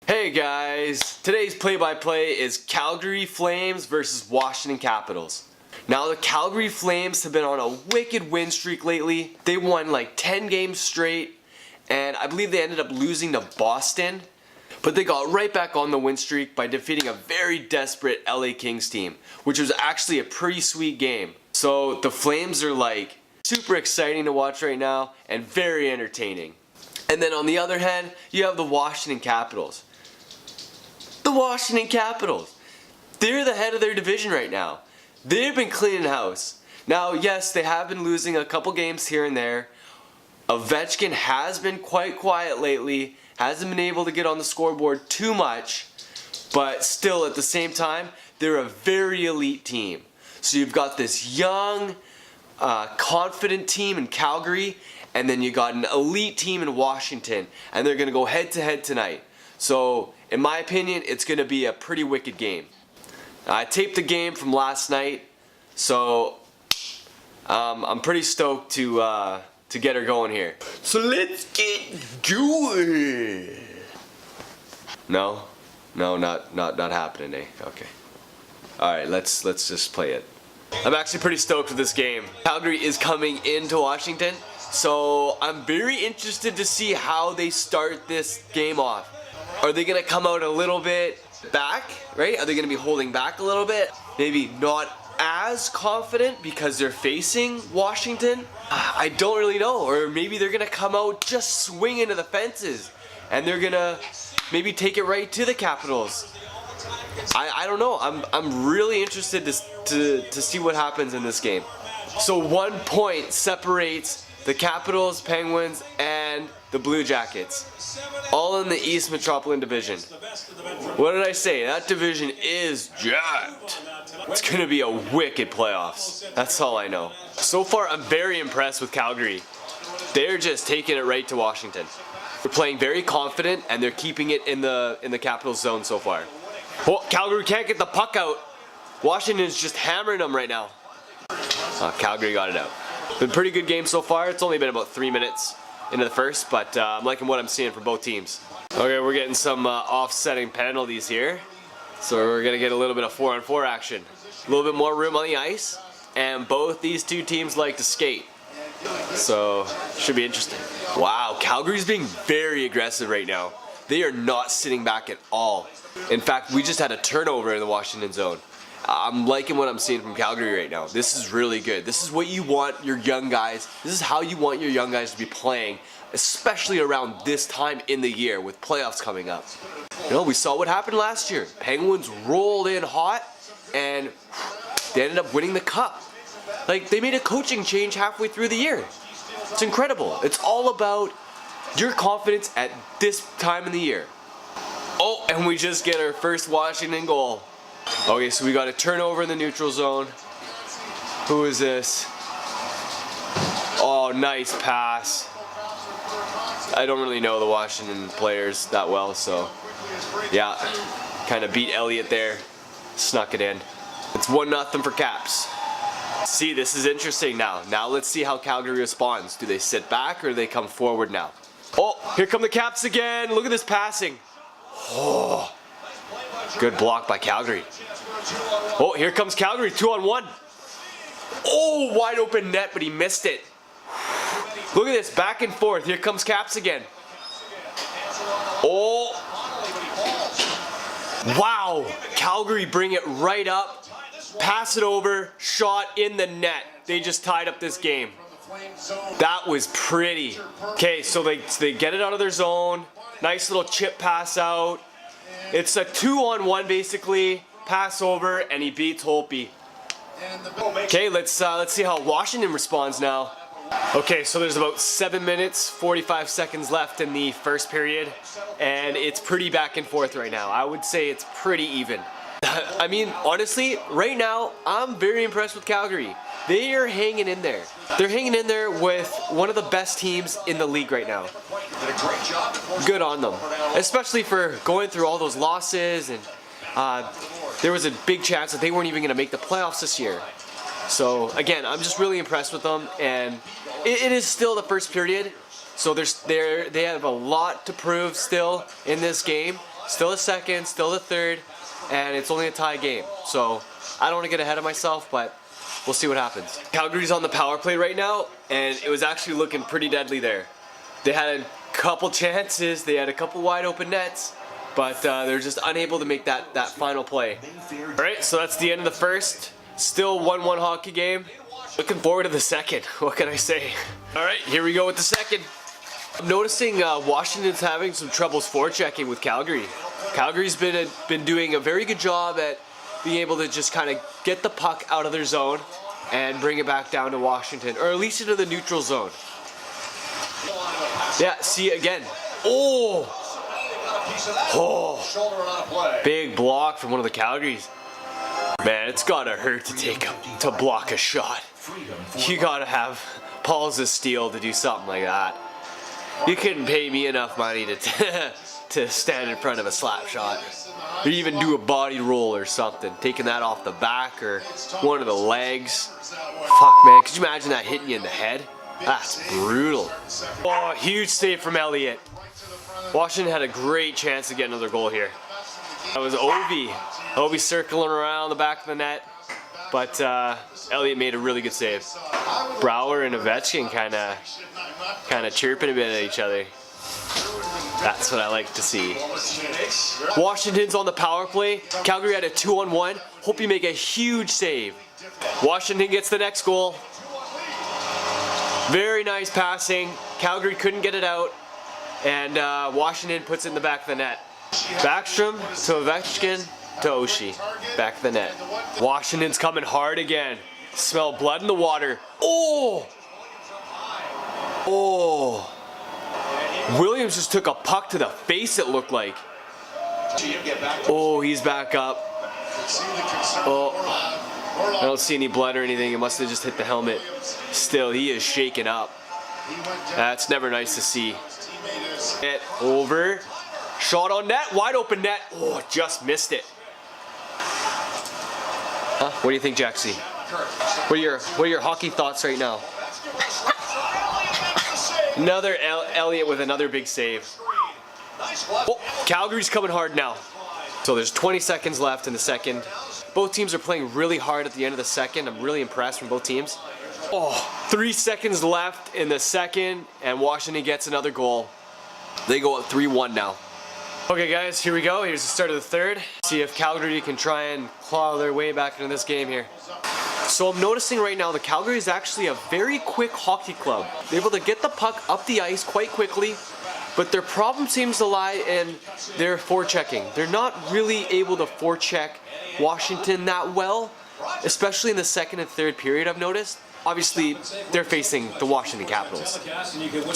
Hey guys, today's play-by-play is Calgary Flames versus Washington Capitals. Now the Calgary Flames have been on a wicked win streak lately. They won like 10 games straight, and I believe they ended up losing to Boston. But they got right back on the win streak by defeating a very desperate LA Kings team, which was actually a pretty sweet game. So the Flames are like super exciting to watch right now and very entertaining. And then on the other hand, you have the Washington Capitals. The Washington Capitals. They're the head of their division right now. They've been cleaning house. Now, yes, they have been losing a couple games here and there. Ovechkin has been quite quiet lately. Hasn't been able to get on the scoreboard too much. But still, at the same time, they're a very elite team. So you've got this young, confident team in Calgary, and then you got an elite team in Washington, and they're going to go head to head tonight. So, in my opinion, it's going to be a pretty wicked game. I taped the game from last night, so I'm pretty stoked to get her going here. So let's get to it. No, not happening, eh? Okay. All right, let's just play it. I'm actually pretty stoked for this game. Calgary is coming into Washington, so I'm very interested to see how they start this game off. Are they going to come out a little bit back, right? Are they going to be holding back a little bit? Maybe not as confident because they're facing Washington? I don't really know. Or maybe they're going to come out just swing into the fences and they're going to maybe take it right to the Capitals. I don't know. I'm really interested to see what happens in this game. So 1 point separates the Capitals, Penguins, and the Blue Jackets, all in the East Metropolitan Division. What did I say? That division is jacked. It's going to be a wicked playoffs. That's all I know. So far, I'm very impressed with Calgary. They're just taking it right to Washington. They're playing very confident, and they're keeping it in the Capitals zone so far. Oh, Calgary can't get the puck out. Washington's just hammering them right now. Calgary got it out. Been a pretty good game so far. It's only been about 3 minutes into the first, but I'm liking what I'm seeing from both teams. Okay, we're getting some offsetting penalties here. So we're going to get a little bit of 4-on-4 action. A little bit more room on the ice, and both these two teams like to skate. So, should be interesting. Wow, Calgary's being very aggressive right now. They are not sitting back at all. In fact, we just had a turnover in the Washington zone. I'm liking what I'm seeing from Calgary right now. This is really good. This is what you want your young guys. This is how you want your young guys to be playing, especially around this time in the year with playoffs coming up. You know, we saw what happened last year. Penguins rolled in hot and they ended up winning the cup. Like, they made a coaching change halfway through the year. It's incredible. It's all about your confidence at this time in the year. Oh, and we just get our first Washington goal. Okay, so we got a turnover in the neutral zone. Who is this? Oh, nice pass. I don't really know the Washington players that well, so yeah, kind of beat Elliott there. Snuck it in. It's 1-0 for Caps. See, this is interesting now. Now let's see how Calgary responds. Do they sit back or do they come forward now? Oh, here come the Caps again. Look at this passing. Oh. Good block by Calgary. Oh, here comes Calgary, 2-on-1. Oh, wide open net, but he missed it. Look at this, back and forth. Here comes Caps again. Oh. Wow. Calgary bring it right up. Pass it over, shot in the net. They just tied up this game. That was pretty. Okay, so they get it out of their zone. Nice little chip pass out. It's a 2-on-1 basically, pass over, and he beats Holtby. Okay, let's see how Washington responds now. Okay, so there's about 7 minutes, 45 seconds left in the first period, and it's pretty back and forth right now. I would say it's pretty even. I mean, honestly, right now, I'm very impressed with Calgary. They are hanging in there. They're hanging in there with one of the best teams in the league right now. Good on them. Especially for going through all those losses, and there was a big chance that they weren't even going to make the playoffs this year. So, again, I'm just really impressed with them, and it is still the first period, so they have a lot to prove still in this game. still a second, still a third, and it's only a tie game. So I don't want to get ahead of myself, but we'll see what happens. Calgary's on the power play right now, and it was actually looking pretty deadly there. They had a couple chances, they had a couple wide open nets, but they're just unable to make that final play. Alright, so that's the end of the first. Still 1-1 hockey game. Looking forward to the second. What can I say? Alright, here we go with the second. I'm noticing Washington's having some troubles forechecking with Calgary. Calgary's been doing a very good job at being able to just kind of get the puck out of their zone and bring it back down to Washington, or at least into the neutral zone. Yeah, see again. Oh! Oh! Big block from one of the Calgary's. Man, it's gotta hurt to block a shot. You gotta have balls of steel to do something like that. You couldn't pay me enough money to stand in front of a slap shot, or even do a body roll or something, taking that off the back or one of the legs. Fuck, man, could you imagine that hitting you in the head? That's brutal. Oh, huge save from Elliott. Washington had a great chance to get another goal here. That was Ovi. Ovi circling around the back of the net, but Elliott made a really good save. Brouwer and Ovechkin kind of chirping a bit at each other. That's what I like to see. Washington's on the power play. Calgary had a 2-on-1. Hope you make a huge save. Washington gets the next goal. Very nice passing. Calgary couldn't get it out, and Washington puts it in the back of the net. Backstrom to Ovechkin to Oshie. Back of the net. Washington's coming hard again. Smell blood in the water. Oh! Oh! Williams just took a puck to the face, it looked like. Oh, he's back up. Oh. I don't see any blood or anything. It must have just hit the helmet. Still, he is shaken up. That's never nice to see. It over. Shot on net. Wide open net. Oh, just missed it. Huh? What do you think, Jaxie? What are your hockey thoughts right now? Another Elliott with another big save. Oh, Calgary's coming hard now. So there's 20 seconds left in the second. Both teams are playing really hard at the end of the second. I'm really impressed from both teams. Oh, 3 seconds left in the second, and Washington gets another goal. They go up 3-1 now. Okay guys, here we go. Here's the start of the third. See if Calgary can try and claw their way back into this game here. So I'm noticing right now that Calgary is actually a very quick hockey club. They're able to get the puck up the ice quite quickly, but their problem seems to lie in their forechecking. They're not really able to forecheck Washington that well, especially in the second and third period, I've noticed. Obviously, they're facing the Washington Capitals.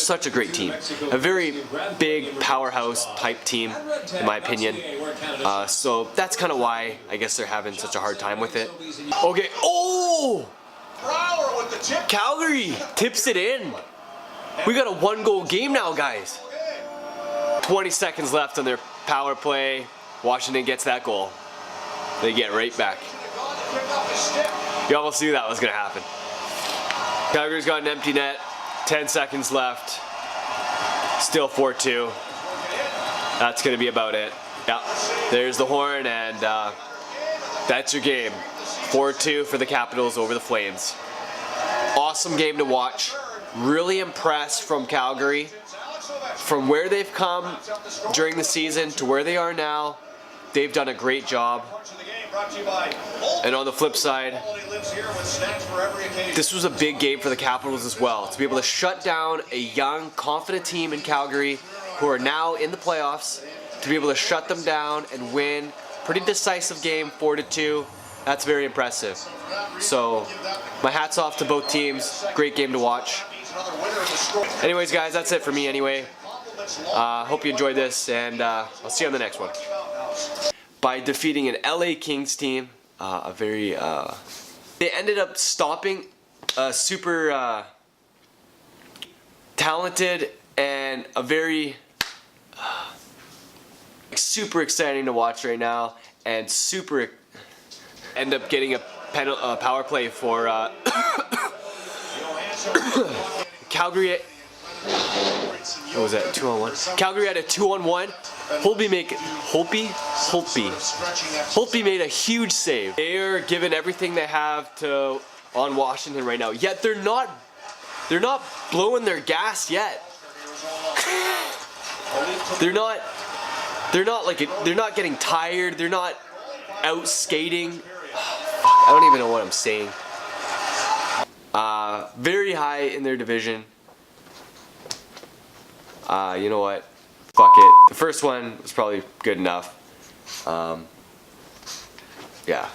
Such a great team. A very big powerhouse type team, in my opinion. So that's kind of why I guess they're having such a hard time with it. Okay, oh! Calgary tips it in. We got a 1-goal game now, guys. 20 seconds left on their power play. Washington gets that goal. They get right back. You almost knew that was going to happen. Calgary's got an empty net. 10 seconds left. Still 4-2. That's going to be about it. Yeah, there's the horn, and that's your game. 4-2 for the Capitals over the Flames. Awesome game to watch. Really impressed from Calgary. From where they've come during the season to where they are now, they've done a great job. And on the flip side, this was a big game for the Capitals as well. To be able to shut down a young, confident team in Calgary who are now in the playoffs, to be able to shut them down and win. Pretty decisive game, 4-2. That's very impressive. So, my hat's off to both teams. Great game to watch. Anyways, guys, that's it for me anyway. Hope you enjoyed this, and I'll see you on the next one. By defeating an LA Kings team, they ended up stopping a super talented and a very super exciting to watch right now, and super end up getting a power play for Calgary. What was that? 2-on-1. Calgary had a 2-on-1. Holtby made a huge save. They are giving everything they have on Washington right now. Yet they're not blowing their gas yet. They're not getting tired. They're not out skating. I don't even know what I'm saying. Very high in their division. You know what? Fuck it. The first one was probably good enough. Yeah.